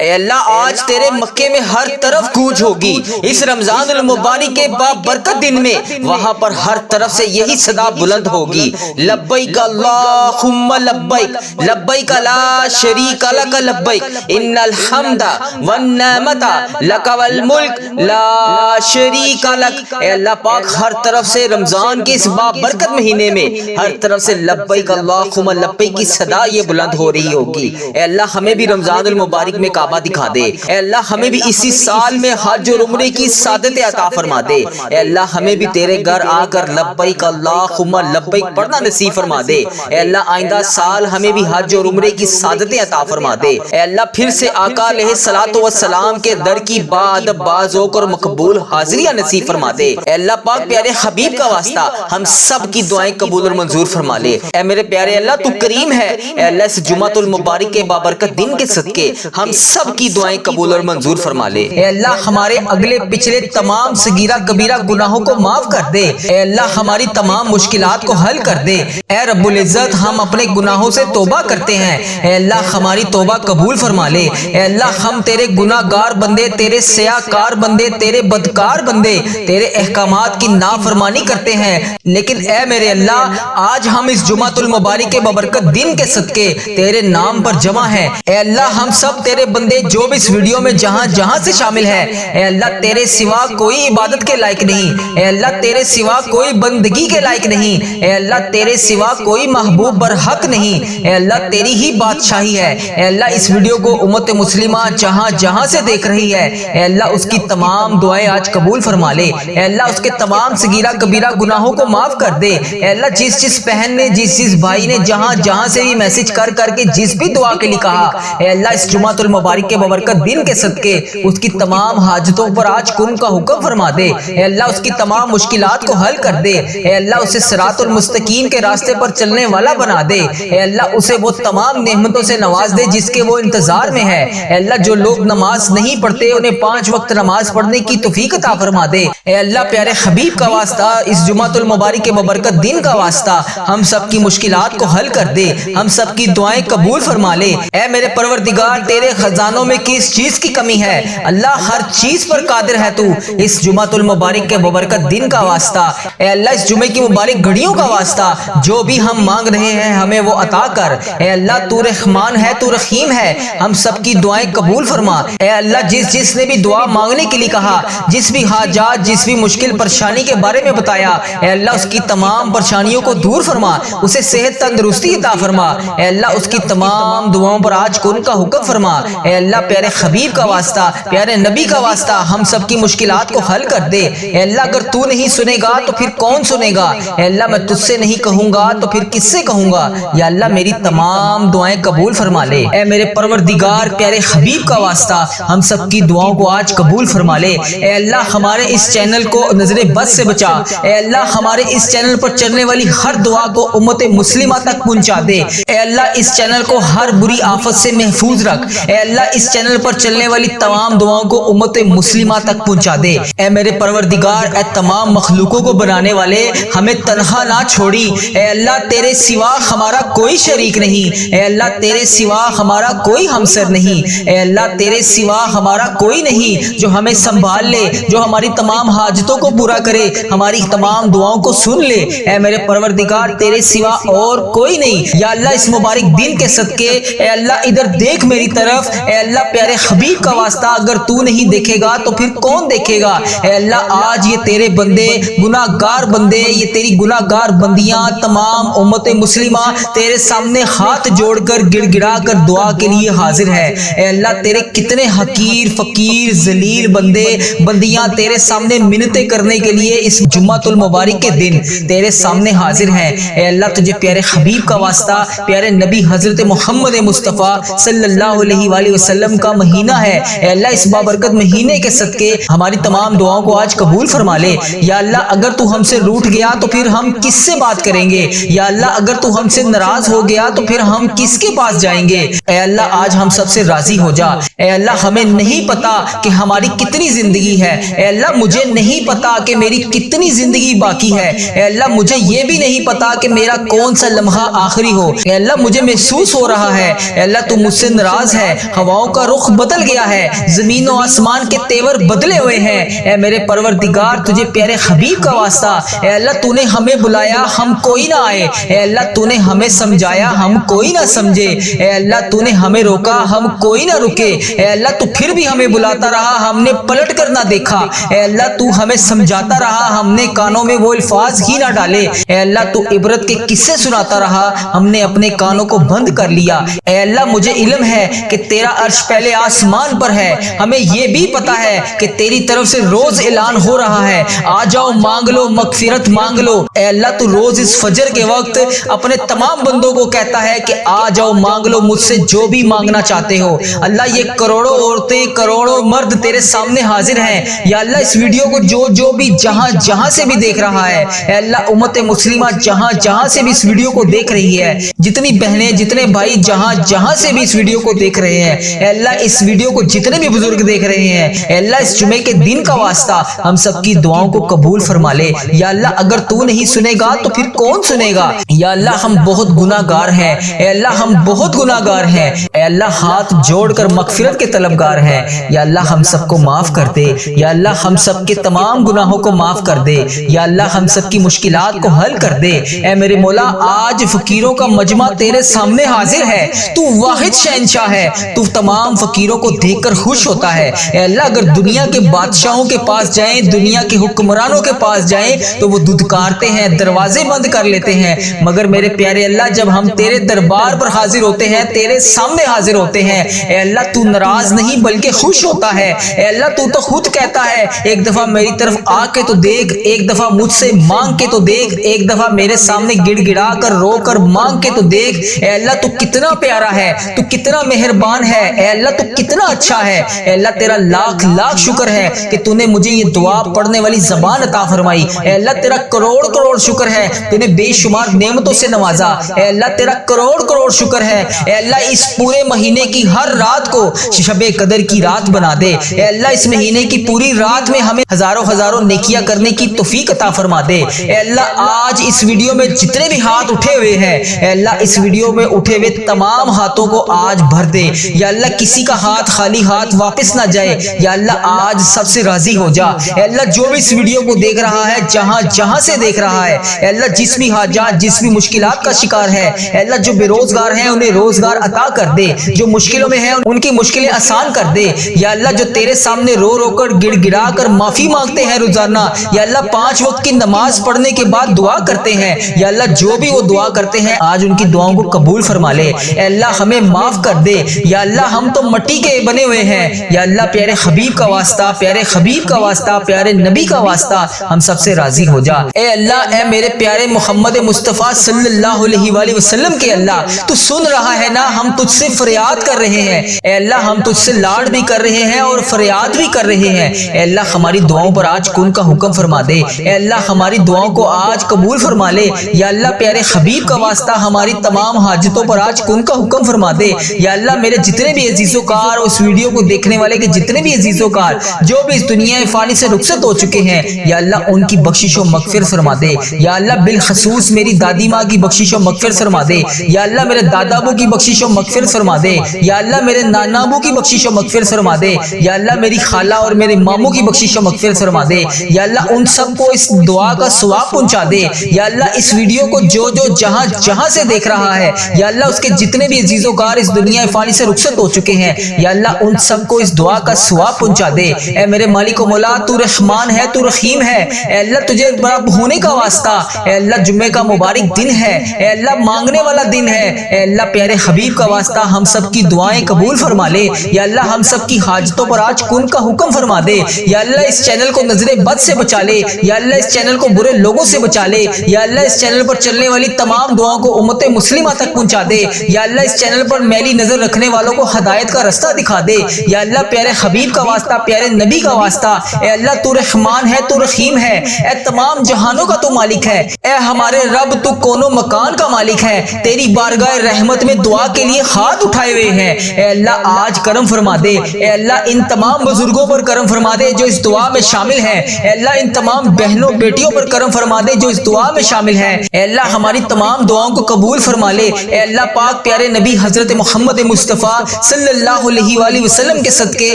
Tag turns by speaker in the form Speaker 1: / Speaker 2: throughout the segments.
Speaker 1: اے اللہ آج تیرے مکے میں ہر طرف گونج ہوگی اس رمضان المبارک کے بابرکت دن میں، وہاں پر ہر طرف سے یہی صدا بلند ہوگی، لبیک اللہم لبیک لبیک لا شریک لک لبیک ان الحمد والنعمت لک والملک لا شریک لک۔ اے اللہ پاک ہر طرف سے رمضان کے اس بابرکت مہینے میں ہر طرف سے لبیک اللہم لبیک کی صدا یہ بلند ہو رہی ہوگی۔ اے اللہ ہمیں بھی رمضان المبارک میں کعبہ دکھا دے، اے اللہ ہمیں بھی اسی سال میں حج اور عمرے کی سعادت عطا فرما دے، اے اللہ ہمیں بھی تیرے گھر آ کر لبیک اللہم لبیک پڑھنا نصیب فرما دے، اے اللہ آئندہ سال ہمیں بھی حج اور عمرے کی سعادت عطا فرما دے، اے اللہ پھر سے آقا علیہ الصلوۃ والسلام کے در کی باز ہو کر مقبول حاضریاں نصیب فرما دے، اے اللہ پاک پیارے حبیب کا واسطہ ہم سب کی دعائیں قبول اور منظور فرما لے۔ اے میرے پیارے اللہ تو کریم ہے، اے اللہ اس جمعۃ المبارک کے بابرکت دن کے صدقے ہم سب کی دعائیں قبول اور منظور فرما لے۔ اے اللہ ہمارے اگلے پچھلے تمام صغیرہ کبیرہ گناہوں کو معاف کر دے، اے اللہ ہماری تمام مشکلات کو حل کر دے، اے رب العزت ہم اپنے گناہوں سے توبہ کرتے ہیں، اے اللہ ہماری توبہ قبول فرما لے، اے اللہ ہم تیرے گناہ گار بندے، تیرے سیاہ کار بندے، تیرے بدکار بندے، تیرے احکامات کی نافرمانی کرتے ہیں، لیکن اے میرے اللہ آج ہم اس جمعۃ المبارک کے بابرکت دن کے صدقے تیرے نام پر جمع ہیں، اے اللہ ہم سب تیرے بندے جو بھی اس ویڈیو میں جہاں جہاں سے شامل ہے، اے اللہ تیرے سوا کوئی عبادت کے لائق نہیں، اے اللہ تیرے سوا کوئی بندگی کے لائق نہیں، اے اللہ تیرے سوا کوئی محبوب برحق نہیں، اے اللہ تیری ہی بادشاہی ہے، اے اللہ اس ویڈیو کو امت مسلمہ جہاں جہاں سے دیکھ رہی ہے، اے اللہ اس کی تمام دعائیں آج قبول فرما لے، اے اللہ اس کے تمام صغیرہ کبیرہ گناہوں کو معاف کر دے، اے اللہ جس بہن نے جس بھائی نے جہاں جہاں سے بھی میسج کر کے جس بھی دعا کے لیے کہا، اے اللہ اس جمعۃ المبارک کے بابرکت دن کے صدقے اس کی تمام حاجتوں پر آج کن کا حکم فرما دے، اے اللہ اس کی تمام مشکلات کو حل کر دے، اے اللہ اسے صراط المستقیم کے راستے پر چلنے والا بنا دے، اے اللہ اسے وہ تمام نعمتوں سے نواز دے جس کے وہ انتظار میں ہے، اے اللہ جو لوگ نماز نہیں پڑھتے انہیں 5 وقت نماز پڑھنے کی توفیق عطا فرما دے، اے اللہ پیارے حبیب کا واسطہ اس جمعۃ المبارک کے بابرکت دن کا واسطہ ہم سب کی مشکلات کو حل کر دے، ہم سب کی دعائیں قبول فرما لے، اے میرے پروردگار تیرے خزانوں میں کس چیز کی کمی ہے، اللہ ہر چیز پر قادر ہے تو، اس جمعۃ المبارک کے بابرکت دن کا واسطہ اے اللہ اس جمعے کی مبارک گھڑیوں کا واسطہ جو بھی ہم مانگ رہے ہیں ہمیں وہ عطا کر، اے اللہ تو رحمان ہے تو رحیم ہے، ہم سب کی دعائیں قبول فرما، اے اللہ جس نے بھی دعا مانگنے کے لیے کہا، جس بھی حاجات جس بھی مشکل پریشانی کے بارے میں بتایا، اے اللہ اس کی تمام پریشانیوں کو دور فرما، اسے صحت تندرستی عطا فرما، اے اللہ اس کی تمام دعاؤں پر آج کن کا حکم فرما، اے اللہ پیارے حبیب کا واسطہ پیارے نبی کا واسطہ ہم سب کی مشکلات کو حل کر دے، اے اللہ اگر تو نہیں سنے گا تو پھر کون سنے گا، اے اللہ میں تجھ سے نہیں کہوں گا تو پھر کس سے کہوں گا، یا اللہ میری تمام دعائیں قبول فرما لے، اے میرے پروردگار پیارے حبیب کا واسطہ ہم سب کی دعاؤں کو آج قبول فرما لے، اے اللہ ہمارے اس چینل کو نظر بد سے بچا، اے اللہ ہمارے اس چینل پر چلنے والی ہر دعا کو امت مسلمہ تک پہنچا دے، اے اللہ اس چینل کو ہر بری آفت سے محفوظ رکھ، اے اللہ اس چینل پر چلنے والی تمام دعاؤں کو امت مسلمہ تک پہنچا دے، اے میرے پروردگار اے تمام مخلوقوں کو بنانے والے ہمیں تنہا نہ چھوڑی، اے اللہ تیرے سوا ہمارا کوئی شریک نہیں، اے اللہ تیرے سوا ہمارا کوئی ہمسر نہیں، اے اللہ تیرے سوا ہمارا کوئی نہیں جو ہمیں سنبھال لے، جو ہماری تمام حاجتوں کو پورا کرے، ہماری تمام دعاؤں کو سن لے، اے میرے پروردگار تیرے سوا اور کوئی نہیں، یا اللہ اس مبارک دن کے صدقے اے اللہ ادھر دیکھ میری طرف، اے اللہ پیارے حبیب کا واسطہ اگر تو نہیں دیکھے گا تو پھر کون دیکھے گا، اے اللہ آج یہ تیرے بندے گناہ گار بندے، یہ تیری گناہ گار بندیاں تمام امت مسلمہ تیرے سامنے ہاتھ جوڑ کر گڑ گڑا کر دعا کے لیے حاضر ہے، اے اللہ تیرے کتنے حقیر فقیر ذلیل بندے بندیاں تیرے سامنے منتیں کرنے کے لیے اس جمعۃ المبارک کے دن تیرے سامنے حاضر ہیں، اے اللہ تجھے پیارے حبیب کا واسطہ پیارے نبی حضرت محمد مصطفیٰ صلی اللہ علیہ وآلہ وسلم کا مہینہ ہے، اے اللہ اس بابرکت مہینے کے صدقے ہماری تمام دعاؤں کو آج قبول فرما لے، یا اللہ اگر تو ہم سے روٹھ گیا تو پھر ہم کس سے بات کریں گے، یا اللہ اگر تو ہم سے ناراض ہو گیا تو پھر ہم کس کے پاس جائیں گے، اے اللہ آج ہم سب سے راضی ہو جا، اے اللہ ہمیں نہیں پتا کہ ہماری کتنی زندگی ہے، اے اللہ مجھے نہیں پتا کہ میری کتنی زندگی باقی ہے، اے اللہ مجھے یہ بھی نہیں پتا کہ میرا کون سا لمحہ آخری ہو، اے اللہ مجھے محسوس ہو رہا ہے اے اللہ تو مجھ سے ناراض ہے، ہواؤں کا رخ بدل گیا ہے، زمین و آسمان کے تیور بدلے ہوئے ہیں۔ اے میرے پروردگار تجھے پیارے حبیب کا واسطہ، اے اللہ تو نے ہمیں بلایا ہم کوئی نہ آئے، اے اللہ تو نے ہمیں سمجھایا ہم کوئی نہ سمجھے، اے اللہ تو نے ہمیں روکا ہم کوئی نہ رکے، اے اللہ تو پھر بھی ہمیں بلاتا رہا ہم نے پلٹ کر نہ دیکھا، اے اللہ تو ہمیں سمجھاتا رہا ہم نے کانوں میں وہ الفاظ ہی نہ ڈالے، اے اللہ تو عبرت کے قصے سناتا رہا ہم نے اپنے کانوں کو بند کر لیا۔ اے اللہ مجھے علم ہے کہ تیرا عرش پہلے آسمان پر ہے، ہمیں یہ بھی پتا ہے کہ تیری طرف سے روز اعلان ہو رہا ہے آ جاؤ مانگ لو مغفرت مانگ لو۔ اے اللہ تو روز اس فجر کے وقت اپنے تمام بندوں کو کہتا ہے کہ آ جاؤ مانگ لو مجھ سے جو بھی مانگنا چاہتے ہو۔ اللہ یہ کروڑوں عورتیں کروڑوں مرد تیرے سامنے حاضر ہیں، یا اللہ اس ویڈیو کو جو بھی جہاں سے بھی دیکھ رہا ہے، اے اللہ امت مسلمہ جہاں سے بھی اس ویڈیو کو دیکھ رہی ہے، جتنی بہنیں جتنے بھائی جہاں سے بھی اس ویڈیو کو دیکھ رہے ہیں، اے اللہ اس ویڈیو کو جتنے بھی بزرگ دیکھ رہے ہیں، اے اللہ اس جمعے کے دن کا واسطہ ہم سب کی دعاؤں کو قبول فرما لے۔ یا اللہ اگر تو نہیں سنے گا تو پھر کون سنے گا؟ یا اللہ ہم بہت گناہ گار ہیں، اے اللہ ہم بہت گناہ گار ہیں، اے اللہ ہاتھ جوڑ کر مغفرت کے طلبگار ہیں، یا اللہ ہم سب کو معاف کر دے، یا اللہ ہم سب کے تمام گناہوں کو معاف کر دے، یا اللہ ہم سب کی مشکلات کو حل کر دے۔ اے میرے مولا آج فقیروں کا مجمع تیرے سامنے حاضر ہے، تو واحد شہنشاہ ہے، تو تمام فقیروں کو دیکھ کر خوش ہوتا ہے۔ اے اللہ اگر دنیا کے بادشاہوں کے پاس جائیں، دنیا کے حکمرانوں کے پاس جائیں تو وہ دھتکارتے ہیں، دروازے بند کر لیتے ہیں، مگر میرے پیارے اللہ جب ہم تیرے دربار پر حاضر ہوتے ہیں، تیرے سامنے حاضر ہوتے ہیں، اے اللہ تو ناراض نہیں بلکہ خوش ہوتا ہے۔ اے اللہ تو خود کہتا ہے ایک دفعہ میری طرف آ کے تو دیکھ، ایک دفعہ مجھ سے مانگ کے تو دیکھ، ایک دفعہ میرے سامنے گڑ گڑا کر رو کر مانگ کے تو دیکھ۔ اے اللہ تو کتنا پیارا ہے، تو کتنا مہربان ہے، اے اللہ تو کتنا اچھا ہے۔ اے اللہ تیرا لاکھ لاکھ شکر ہے کہ تو نے مجھے یہ دعا پڑھنے والی زبان عطا فرمائی۔ اے اللہ تیرا کروڑ کروڑ شکر ہے، تو نے بے شمار نعمتوں سے نوازا۔ اے اللہ تیرا کروڑ کروڑ شکر ہے، اے اللہ اس پورے مہینے کی ہر رات کو شب قدر کی رات بنا دے۔ اے اللہ اس مہینے کی پوری رات میں ہمیں ہزاروں نیکیاں کرنے کی توفیق عطا فرما دے۔ اے اللہ آج اس ویڈیو میں جتنے بھی ہاتھ اٹھے ہوئے ہیں، اے اللہ اس ویڈیو میں اٹھے ہوئے تمام ہاتھوں کو آج بھر دے۔ یا اللہ کسی کا ہاتھ خالی ہاتھ واپس نہ جائے، یا اللہ آج سب سے راضی ہو جا۔ اے اللہ جو بھی اس ویڈیو کو دیکھ رہا ہے، جہاں سے دیکھ رہا ہے، اے اللہ جس بھی حاجات جس بھی مشکلات کا شکار ہے، اے اللہ جو بے روزگار ہیں انہیں روزگار عطا کر دے، جو مشکلوں میں ہیں ان کی مشکلیں آسان کر دے۔ یا اللہ جو تیرے سامنے رو رو کر گڑ گڑا کر معافی مانگتے ہیں روزانہ، یا اللہ 5 وقت کی نماز پڑھنے کے بعد دعا کرتے ہیں، یا اللہ جو بھی وہ دعا کرتے ہیں آج ان کی دعاؤں کو قبول فرما لے۔ اے اللہ ہمیں معاف کر دے، یا اللہ ہم تو مٹی کے بنے ہوئے ہیں، یا اللہ پیارے حبیب کا واسطہ، پیارے حبیب کا واسطہ، پیارے نبی کا واسطہ ہم سب سے راضی ہو جا۔ اے اللہ اے میرے پیارے محمد مصطفیٰ صلی اللہ علیہ وآلہ وسلم کے اللہ تو سن رہا ہے نا، ہم تجھ سے فریاد کر رہے ہیں، اے اللہ ہم تجھ سے لاڈ بھی کر رہے ہیں اور فریاد بھی کر رہے ہیں۔ اے اللہ ہماری دعاؤں پر آج کن کا حکم فرما دے، اے اللہ ہماری دعاؤں کو آج قبول فرما لے، یا اللہ پیارے حبیب کا واسطہ ہماری تمام حاجتوں پر آج کن کا حکم فرما دے۔ یا اللہ میرے جتنے بھی عزیز و کار اس ویڈیو کو دیکھنے والے کے جتنے بھی عزیز و کار جو بھی اس دنیا فانی سے رخصت ہو چکے ہیں، یا اللہ ان کی بخشش و مغفرت فرما دے۔ یا اللہ بالخصوص میری دادی ماں کی بخشش و مغفرت فرما دے، یا اللہ میرے دادا ابو کی بخشش و مغفرت فرما دے، یا اللہ میرے نانا ابو کی بخشش و مغفرت فرما دے، یا اللہ میری خالہ اور میرے ماموں کی بخشش و مغفرت فرما دے۔ یا اللہ ان سب کو اس دعا کا ثواب پہنچا دے۔ یا اللہ اس ویڈیو کو جو جہاں سے دیکھ رہا ہے، یا اللہ اس کے جتنے بھی عزیز و کار اس دنیا فانی سے رخصت ہو چکے ہیں، یا اللہ ان سب کو اس دعا کا ثواب پہنچا دے۔ اے میرے مالک و مولا تو رحمان ہے، تو رحیم ہے، اے اللہ تجھے بڑا ہونے کا واسطہ، اے اللہ جمعے کا مبارک دن ہے، اے اللہ مانگنے والا دن ہے، اے اللہ پیارے حبیب کا واسطہ ہم سب کی دعائیں قبول فرما لے۔ یا اللہ ہم سب کی حاجتوں پر آج کن کا حکم فرما دے۔ یا اللہ اس چینل کو نظر بد سے بچا لے، یا اللہ اس چینل کو برے لوگوں سے بچا لے، یا اللہ اس چینل پر چلنے والی تمام دعاؤں کو امت مسلمہ تک پہنچا دے۔ یا اللہ اس چینل پر میلی نظر رکھنے والوں کو ہدایت کا رستہ دکھا دے۔ یا اللہ پیارے حبیب کا واسطہ، پیارے نبی کا واسطہ، اے اللہ تو رحمان ہے، تو رحیم ہے، اے تمام جہانوں کا تو مالک ہے، اے ہمارے رب تو کون و مکان کا مالک ہے، تیری بارگاہ رحمت میں دعا کے لیے ہاتھ اٹھائے ہوئے ہیں۔ اے اللہ آج کرم فرما دے، اے اللہ ان تمام بزرگوں پر کرم فرما دے جو اس دعا میں شامل ہیں، اے اللہ ان تمام بہنوں بیٹیوں پر کرم فرما دے جو اس دعا میں شامل ہیں، اے اللہ ہماری تمام دعاؤں کو قبول فرما لے۔ اے اللہ پاک پیارے نبی حضرت محمد مصطفیٰ صلی اللہ علیہ وآلہ وسلم کے صدقے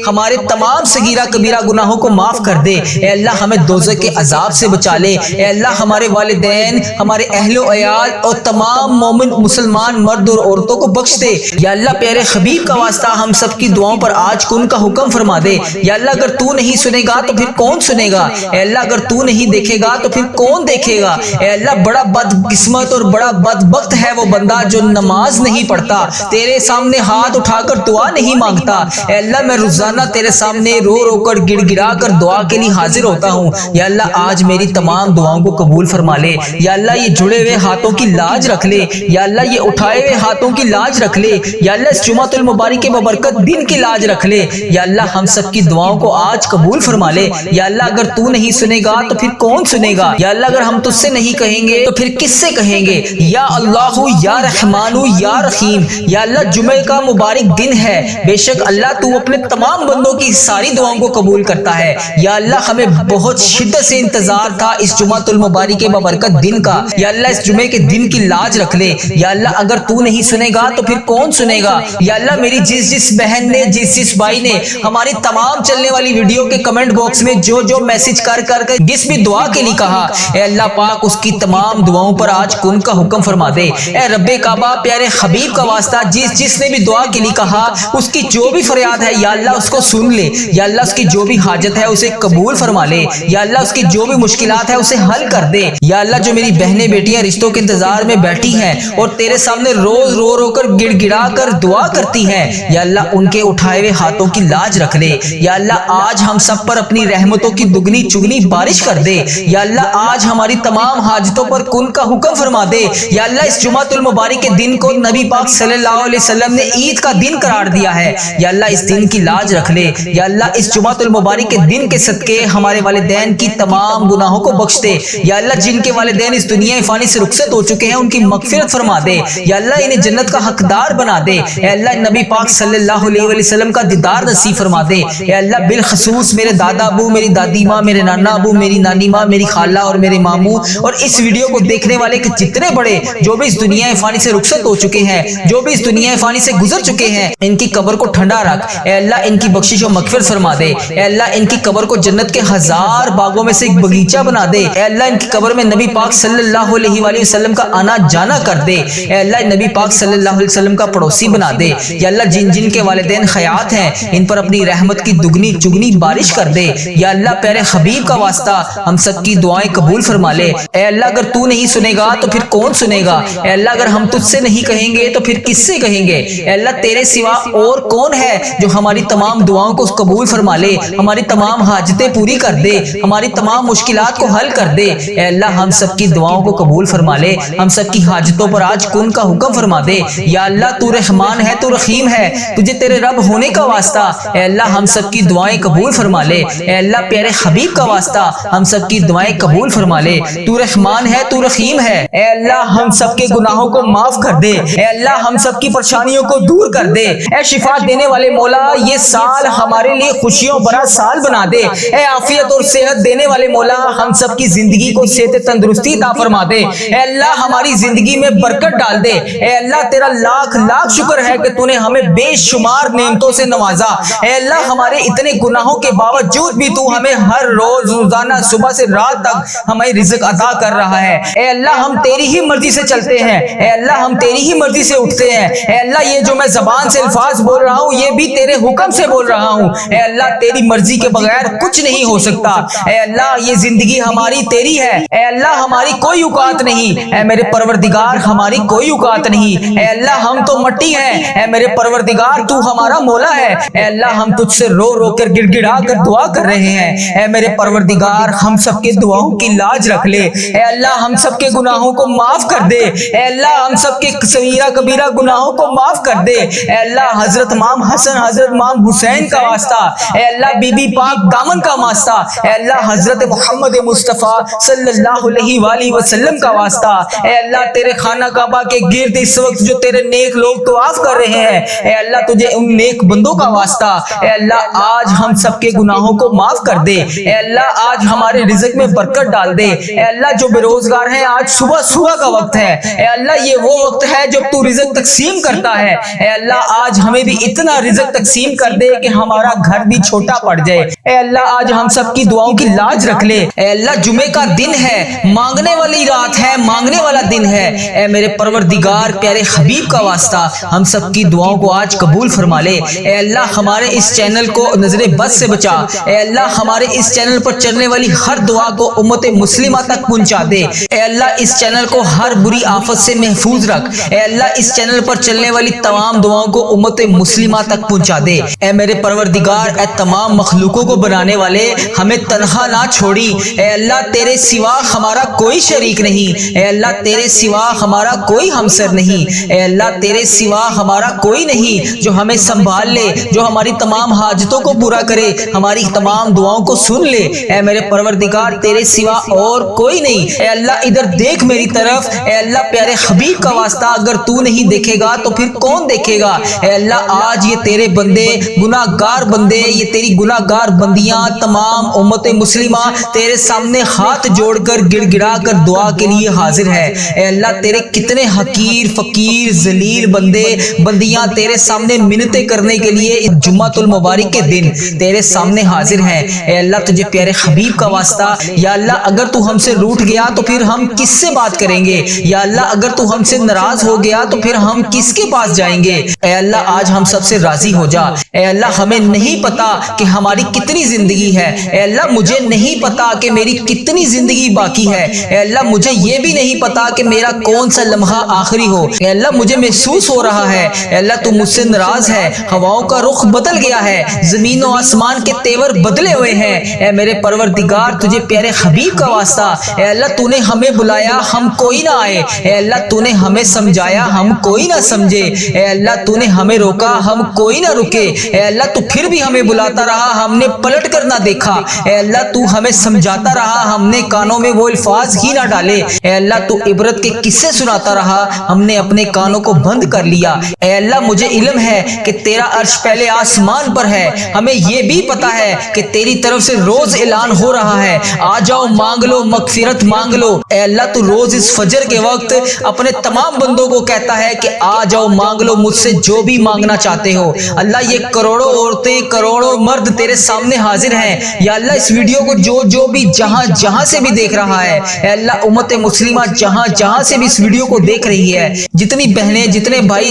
Speaker 1: ہمارے تمام صغیرہ کبیرہ گناہوں کو معاف کر دے۔ اے اللہ ہمیں دوزخ کے عذاب سے بچا لے۔ اے اللہ ہمارے والدین، ہمارے اہل و عیال اور تمام مومن مسلمان مرد اور عورتوں کو بخش دے۔ یا اللہ پیارے حبیب کا واسطہ ہم سب کی دعاؤں پر آج کن کا حکم فرما دے۔ یا اللہ اگر تو نہیں سنے گا تو پھر کون سنے گا؟ اے اللہ اگر تو نہیں دیکھے گا تو پھر کون دیکھے گا؟ اے اللہ بڑا بدقسمت اور بڑا بدبخت ہے وہ بندہ جو نماز نہیں پڑھتا، تیرے سامنے ہاتھ اٹھا کر دعا نہیں مانگتا۔ اے اللہ میں روزانہ تیرے سامنے رو رو کر گڑ گڑا کر دعا کے لیے حاضر ہوتا ہوں۔ یا اللہ آج میری تمام دعاؤں کو قبول فرما لے۔ یا اللہ یہ جڑے ہوئے ہاتھوں کی لاج رکھ لے۔ یا اللہ یہ اٹھائے ہوئے ہاتھوں کی لاج رکھ لے۔ یا اللہ اس جمعۃ المبارک کے ببرکت دن کی لاج رکھ لے۔ یا اللہ ہم سب کی دعاؤں کو آج قبول فرما لے۔ یا اللہ اگر تو نہیں سنے گا تو پھر کون سنے گا؟ یا اللہ اگر ہم تجھ سے نہیں کہیں گے تو پھر کس سے کہیں گے؟ یا اللہ یا رحمان یا رحیم۔ یا اللہ جمعے کا مبارک دن ہے، بے شک اللہ تو اپنے تمام بندوں کی ساری دعاؤں کو قبول کرتا ہے۔ یا اللہ ہمیں بہت شدت سے انتظار تھا اس جمعۃ المبارک کے ببرکت دن کا۔ یا اللہ اس جمعے کے دن کی لاج رکھ لے۔ یا اللہ اگر تو نہیں سنے گا تو پھر کون سنے گا؟ یا اللہ میری جس بہن نے، جس بھائی نے ہماری تمام چلنے والی ویڈیو کے کمنٹ باکس میں جو میسج کر جس بھی دعا کے لیے کہا، اے اللہ پاک اس کی تمام دعاؤں پر آج کن کا حکم فرما دے۔ اے رب کعبہ پیارے حبیب کا واسطہ جس نے بھی دعا کے لیے کہا، اس کی جو بھی فریاد ہے یا اللہ اس کو سن لے۔ یا اللہ اس کی جو بھی حاجت ہے اسے قبول فرما لے۔ یا اللہ اس کی جو بھی مشکلات ہے اسے حل کر دے۔ یا اللہ جو میری بہنیں بیٹیاں رشتوں کے انتظار میں بیٹھی ہیں اور تیرے سامنے روز رو رو کر گڑ گڑا کر دعا کرتی ہیں، یا اللہ ان کے اٹھائے ہوئے ہاتھوں کی لاج رکھ لے۔ یا اللہ آج ہم سب پر اپنی رحمتوں کی دگنی چگنی بارش کر دے۔ یا اللہ آج ہماری تمام حاجتوں پر کن کا حکم فرما دے۔ یا اللہ اس جمعۃ المبارک کے دن کو نبی پاک صلی اللہ علیہ وسلم نے عید کا دن قرار دیا ہے۔ یا اللہ اس دن کی لاج رکھ لے۔ یا اللہ اس جمعۃ المبارک کے دن کے صدقے ہمارے والدین کی تمام گناہوں کو بخش دے۔ یا اللہ جن کے والدین اس دنیا فانی سے رخصت ہو چکے ہیں ان کی مغفرت فرما دے۔ یا اللہ انہیں جنت کا حقدار بنا دے۔ اے اللہ نبی پاک صلی اللہ علیہ وسلم کا دیدار نصیب فرما دے۔ اے اللہ بالخصوص میرے دادا ابو، میری دادی ماں، میرے نانا ابو، میری نانی ماں، میری خالہ اور میرے ماموں اور اس ویڈیو کو دیکھنے والے کے جتنے بڑے جو بھی اس دنیا فانی سے رخصت ہو چکے ہیں، جو بھی اس دنیا فانی سے گزر چکے ہیں، ان کی قبر کو ٹھنڈا رکھ۔ اے اللہ ان کی بخشش و مغفرت فرما دے۔ اے اللہ ان کی قبر کو جنت کے 1000 باغوں میں سے ایک باغیچہ بنا دے۔ اے اللہ ان کی قبر میں نبی پاک صلی اللہ علیہ وآلہ وسلم کا آنا جانا کر دے۔ اے اللہ نبی پاک صلی اللہ علیہ وسلم کا پڑوسی بنا دے۔ یا اللہ جن کے والدین حیات ہیں ان پر اپنی رحمت کی دگنی چگنی بارش کر دے۔ یا اللہ پیارے حبیب کا واسطہ ہم سب کی دعائیں قبول فرما لے۔ اے اللہ اگر تو نہیں سنے گا تو پھر کون سنے گا؟ اے اللہ اگر ہم تجھ سے نہیں کہیں گے تو پھر کس سے کہیں گے؟ اے اللہ تیرے سوا اور کون ہے جو ہماری تمام دعاؤں کو قبول فرما لے، ہماری تمام حاجتیں پوری کر دے، ہماری تمام مشکلات کو حل کر دے۔ اے اللہ ہم سب کی دعاؤں کو قبول فرما لے، ہم سب کی حاجتوں پر آج کن کا حکم فرما دے۔ یا اللہ تو رحمان ہے، تو رحیم ہے، تجھے تیرے رب ہونے کا واسطہ اے اللہ ہم سب کی دعائیں قبول فرما لے۔ اے اللہ پیارے حبیب کا واسطہ ہم سب کی دعائیں قبول فرما لے۔ تو رحمان ہے، تو رحیم ہے، اے اللہ ہم سب کے گناہوں کو معاف کر دے۔ اے اللہ ہم سب کی پریشانیوں کو دور کر دے۔ اے شفا دینے والے مولا یہ سال ہمارے لیے خوشیوں بھرا سال بنا دے۔ اے عافیت اور صحت دینے والے مولا ہم سب کی زندگی کو صحت تندرستی عطا فرما دے۔ اے اللہ ہماری زندگی میں برکت ڈال دے۔ اے اللہ تیرا لاکھ لاکھ شکر ہے کہ تو نے ہمیں بے شمار نعمتوں سے نوازا۔ اے اللہ ہمارے اتنے گناہوں کے باوجود بھی تو ہمیں ہر روز روزانہ صبح سے رات تک ہمیں رزق عطا کر رہا ہے۔ اے اللہ ہم تیری ہی مرضی سے چلتے ہیں، اے اللہ ہم تیری ہی مرضی سے اٹھتے ہیں۔ اے اللہ یہ جو میں زبان سے الفاظ بول رہا ہوں یہ بھی تیرے حکم سے بول رہا ہوں۔ اے اللہ تیری مرضی کے بغیر کچھ نہیں ہو سکتا۔ اے اللہ یہ زندگی ہماری تیری ہے، اے اللہ ہماری کوئی اوقات نہیں، اے میرے پروردگار ہماری کوئی اوقات نہیں۔ اے اللہ ہم تو مٹی ہیں، اے میرے پروردگار تو ہمارا مولا ہے۔ اے اللہ ہم تجھ سے رو رو کر گڑ گڑا کر دعا کر رہے ہیں۔ اے میرے پروردگار ہم سب کے دعاؤں کی لاج رکھ لے۔ اے اللہ ہم سب کے گناہوں کو معاف کر دے۔ اے اللہ ہم سب کے صغیرہ کبیرہ گناہوں کو معاف کر دے۔ اے اللہ حضرت امام حسن حضرت امام حسین کا واسطہ، اے اللہ بی بی پاک دامن کا واسطہ، اے اللہ حضرت محمد مصطفیٰ صلی اللہ علیہ وآلہ وسلم کا واسطہ، اے اللہ تیرے خانہ کعبہ کے گرد اس وقت جو تیرے نیک لوگ طواف کر رہے ہیں، اے اللہ تجھے ان نیک بندوں کا واسطہ، اے اللہ آج ہم سب کے گناہوں کو معاف کر دے۔ اے اللہ آج ہمارے رزق میں برکت ڈال دے۔ اے اللہ جو بے روزگار ہیں آج صبح کا وقت ہے، اے اللہ یہ وہ وقت ہے جب تو رزق تقسیم کرتا ہے۔ اے اللہ اللہ آج ہمیں بھی اتنا رزق تقسیم کر دے کہ ہمارا گھر بھی چھوٹا پڑ جائے۔ اے اللہ آج ہم سب کی دعاؤں کی لاج رکھ لے۔ اے اللہ جمعے کا دن ہے، مانگنے والی رات ہے، مانگنے والا دن ہے۔ اے میرے پروردگار پیارے حبیب کا واسطہ ہم سب کی دعاؤں کو آج قبول فرما لے۔ اے اللہ ہمارے اس چینل کو نظر بد سے بچا۔ اے اللہ ہمارے اس چینل پر چلنے والی ہر دعا کو امت مسلمہ تک پہنچا دے۔ اے اللہ اس چینل کو ہر بری آفت سے محفوظ رکھ۔ اے اللہ اس چینل پر چلنے والی تمام دعاؤں کو امت مسلمہ تک پہنچا دے۔ اے میرے پروردگار اے تمام مخلوقوں کو بنانے والے ہمیں تنہا نہ چھوڑی۔ اے اللہ تیرے سوا ہمارا کوئی شریک نہیں۔ اے اللہ تیرے سوا ہمارا کوئی ہمسر نہیں۔ اے اللہ تیرے سوا ہمارا کوئی نہیں جو ہمیں سنبھال لے، جو ہماری تمام حاجتوں کو پورا کرے، ہماری تمام دعاؤں کو سن لے۔ اے میرے پروردگار تیرے سوا اور کوئی نہیں۔ اے اللہ ادھر دیکھ میری طرف۔ اے اللہ پیارے حبیب کا واسطہ اگر تو نہیں دیکھے گا تو پھر کون دیکھے گا؟ اے اللہ آج یہ تیرے بندے گناہ گار بندے، یہ تیری گناہ گار بندیاں تمام امت مسلمہ تیرے سامنے ہاتھ جوڑ کر گڑ گڑا کر دعا کے لیے حاضر ہے۔ اے اللہ تیرے کتنے حقیر فقیر ذلیل بندے بندیاں تیرے سامنے منتیں کرنے کے لیے اس جمعۃ المبارک کے دن تیرے سامنے حاضر ہیں۔ اے اللہ تجھے پیارے حبیب کا واسطہ یا اللہ اگر تو ہم سے روٹھ گیا تو پھر ہم کس سے بات کریں گے؟ یا اللہ اگر تو ہم سے ناراض ہو گیا تو پھر ہم کس کے پاس جائیں گے؟ اے اللہ آج ہم سب سے راضی ہو جا۔ اے اللہ ہمیں نہیں پتا کہ ہماری کتنی زندگی ہے۔ اے اللہ مجھے نہیں پتا کہ میری کتنی زندگی باقی ہے۔ اے اللہ مجھے یہ بھی نہیں پتا کہ میرا کون سا لمحہ آخری ہو۔ اے اللہ مجھے محسوس ہو رہا ہے اے اللہ تو مجھ سے ناراض ہے، ہواؤں کا رخ بدل گیا ہے، زمین و آسمان کے تیور بدلے ہوئے ہیں۔ اے میرے پروردگار تجھے پیارے حبیب کا واسطہ اے اللہ تو نے ہمیں بلایا ہم کوئی نہ آئے۔ اے اللہ تو نے ہمیں سمجھایا ہم کوئی نہ سمجھے۔ اے اللہ تو نے ہمیں روکا ہم کوئی نہ رکے۔ اے اللہ تو پھر بھی ہمیں بلاتا رہا ہم نے پلٹ کر نہ دیکھا۔ اے اللہ تو ہمیں سمجھاتا رہا ہم نے کانوں میں وہ الفاظ ہی نہ ڈالے۔ اے اللہ تو عبرت کے قصے سناتا رہا ہم نے اپنے کانوں کو بند کر لیا۔ اے اللہ مجھے علم ہے کہ تیرا عرش پہلے آسمان پر ہے، ہمیں یہ بھی پتا ہے کہ تیری طرف سے روز اعلان ہو رہا ہے آ جاؤ مانگ لو مغفرت مانگ لو۔ اے اللہ تو روز اس فجر کے وقت اپنے تمام بندوں کو کہتا ہے کہ آ جاؤ مانگ لو مجھ سے جو بھی مانگنا چاہتے ہو۔ اللہ یہ کروڑوں عورتیں کروڑوں مرد تیرے سامنے حاضر ہیں۔ یا اللہ اس ویڈیو کو جو بھی جہاں سے بھی دیکھ رہا ہے، اے اللہ امت مسلمہ جہاں سے بھی اس ویڈیو کو دیکھ رہی ہے، جتنی بہنیں جتنے بھائی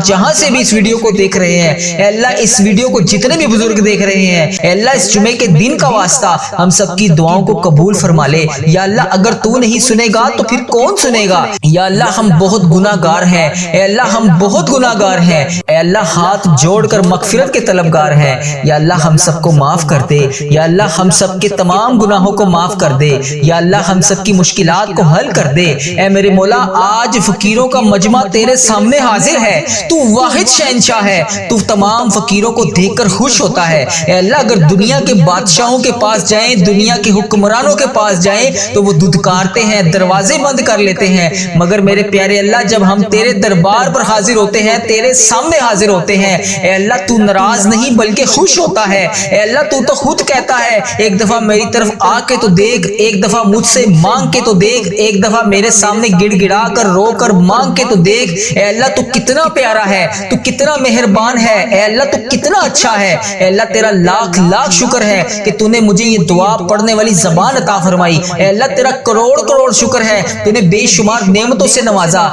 Speaker 1: جہاں سے بھی اس ویڈیو کو دیکھ رہے ہیں، اے اللہ اس ویڈیو کو جتنے بھی بزرگ دیکھ رہے ہیں، اے اللہ اس جمعے کے دن کا واسطہ ہم سب کی دعاؤں کو قبول فرما لے۔ یا اللہ اگر تو نہیں سنے گا تو پھر کون سنے گا؟ یا اللہ ہم بہت گناہ گار ہیں، اے اللہ ہم بہت گناہ گار ہیں، اے اللہ ہاتھ جوڑ کر مغفرت کے طلبگار ہیں۔ یا اللہ ہم سب کو معاف کر دے، یا اللہ ہم سب کے تمام گناہوں کو معاف کر دے، یا اللہ ہم سب کی مشکلات کو حل کر دے۔ اے میرے مولا آج فقیروں کا مجمع تیرے سامنے حاضر ہے، تو واحد شہنشاہ ہے، تو تمام فقیروں کو دیکھ کر خوش ہوتا ہے۔ اے اللہ اگر دنیا کے بادشاہوں کے پاس جائیں، دنیا کے حکمرانوں کے پاس جائیں تو وہ دھتکارتے ہیں، دروازے بند کر لیتے ہیں، مگر میرے پیارے اللہ جب ہم تیرے دربار پر حاضر ہوتے ہیں، تیرے سامنے حاضر ہوتے ہیں، اے اللہ تو ناراض نہیں بلکہ خوش ہوتا ہے۔ اے اللہ تو خود کہتا ہے ایک دفعہ میری طرف آ کے تو دیکھ، ایک دفعہ مجھ سے مانگ کے تو دیکھ، ایک دفعہ میرے سامنے گڑ گڑا کر رو کر مانگ کے تو دیکھ۔ اے اللہ تو کتنا پیارا ہے، تو کتنا مہربان ہے، اے اللہ تو کتنا اچھا ہے۔ اے اللہ تیرا لاکھ لاکھ شکر ہے کہ تو نے مجھے یہ دعا پڑھنے والی زبان عطا فرمائی۔ اے اللہ تیرا کروڑ کروڑ شکر ہے تو نے بے شمار نعمتوں سے نوازا۔